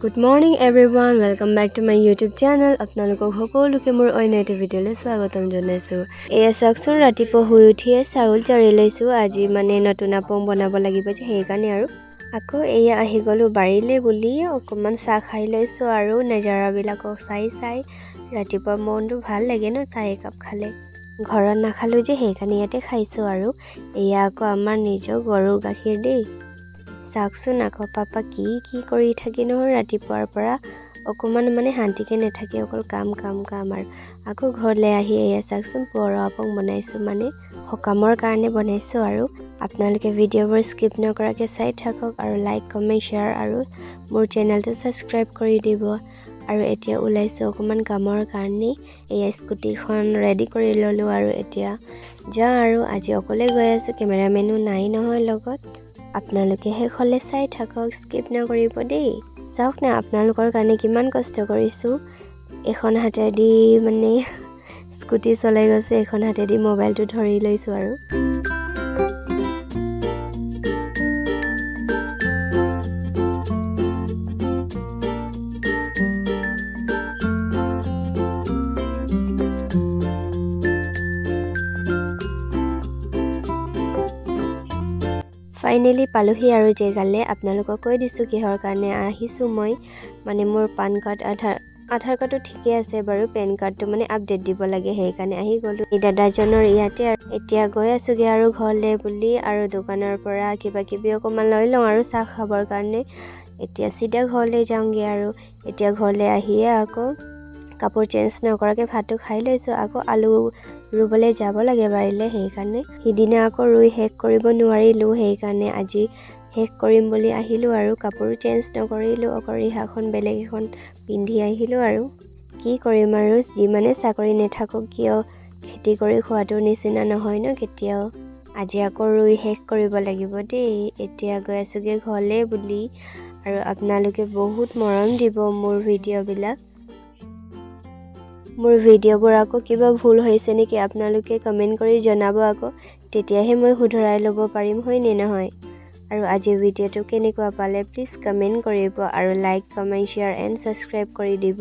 Good morning everyone, welcome back to my YouTube channel. আপোনালোকক সকলোকে মোৰ অন্য এটা ভিডিঅ'লৈ স্বাগতম জনাইছো। এয়া চাওকচোন ৰাতিপুৱা শুই উঠিয়ে চাউল জাৰি লৈছো। আজি মানে নতুন আপং বনাব লাগিব যে সেইকাৰণে আৰু আকৌ এয়া আহি গলো বাৰীলে বুলি অকমান চাহ খাই লৈছো আৰু নজাৰাবিলাকক চাই ৰাতিপুৱা মনটো ভাল লাগে ন চাহ একাপ খালে। ঘৰত নাখালো যে সেইকাৰণে ইয়াতে খাইছো আৰু এয়া আকৌ আমাৰ নিজৰ গৰু গাখীৰ দেই। চাওকচোন আকৌ পাপা কি কৰি থাকে নহয় ৰাতিপুৱাৰ পৰা অকমান মানে শান্তিকে নাথাকে, অকল কাম আৰু আকৌ ঘৰলৈ আহি এয়া চাওকচোন বৰ আপং বনাইছো, মানে সকামৰ কাৰণে বনাইছো আৰু আপোনালোকে ভিডিঅ'বোৰ স্কিপ নকৰাকে চাই থাকক আৰু লাইক কমেণ্ট শ্বেয়াৰ আৰু মোৰ চেনেলটো ছাবস্ক্ৰাইব কৰি দিব। আৰু এতিয়া ওলাইছো অকমান কামৰ কাৰণে, এয়া স্কুটিখন ৰেডি কৰি ললো আৰু এতিয়া যা আৰু আজি অকলে গৈ আছো, কেমেৰামেনো নাই নহয় লগত। আপোনালোকে শেষলৈ চাই থাকক, স্কিপ নকৰিব দেই। চাওক না আপোনালোকৰ কাৰণে কিমান কষ্ট কৰিছোঁ। এখন হাতেদি মানে স্কুটি চলাই গৈছোঁ, এখন হাতেদি মোবাইলটো ধৰি লৈছোঁ আৰু ফাইনেলি পালোহি আৰু জেগালে। আপোনালোকক কৈ দিছোঁ কিহৰ কাৰণে আহিছোঁ মই, মানে মোৰ পান কাৰ্ড আধাৰ কাৰ্ডটো ঠিকে আছে বাৰু, পেন কাৰ্ডটো মানে আপডেট দিব লাগে সেইকাৰণে আহি গ'লোঁ এই দাদাজনৰ ইয়াতে। আৰু এতিয়া গৈ আছোঁগৈ আৰু ঘৰলৈ বুলি, আৰু দোকানৰ পৰা কিবা কিবি অকণমান লৈ লওঁ আৰু চাহ খাবৰ কাৰণে। এতিয়া চিধা ঘৰলৈ যাওঁগৈ আৰু এতিয়া ঘৰলৈ আহিয়ে আকৌ কাপোৰ চেঞ্জ নকৰাকৈ ভাতটো খাই লৈছোঁ। আকৌ আলু ৰুবলৈ যাব লাগে বাৰীলৈ, সেইকাৰণে সিদিনা আকৌ ৰুই শেষ কৰিব নোৱাৰিলোঁ, সেইকাৰণে আজি শেষ কৰিম বুলি আহিলোঁ আৰু কাপোৰ চেঞ্জ নকৰিলোঁ, অকল ৰিহাখন বেলেগ এখন পিন্ধি আহিলোঁ। আৰু কি কৰিম আৰু যিমানে চাকৰি নাথাকক কিয় খেতি কৰি খোৱাটোৰ নিচিনা নহয় ন কেতিয়াও। আজি আকৌ ৰুই শেষ কৰিব লাগিব দেই। এতিয়া গৈ আছোঁগৈ ঘৰলৈ বুলি, আৰু আপোনালোকে বহুত মৰম দিব মোৰ ভিডিঅ'বোৰ আকৌ কিবা ভুল হৈছে নেকি আপোনালোকে কমেণ্ট কৰি জনাব আকৌ, তেতিয়াহে মই শুধৰাই ল'ব পাৰিম, হয় নে নহয়। আৰু আজিৰ ভিডিঅ'টো কেনেকুৱা পালে প্লিজ কমেণ্ট কৰিব আৰু like comment share and subscribe কৰি দিব।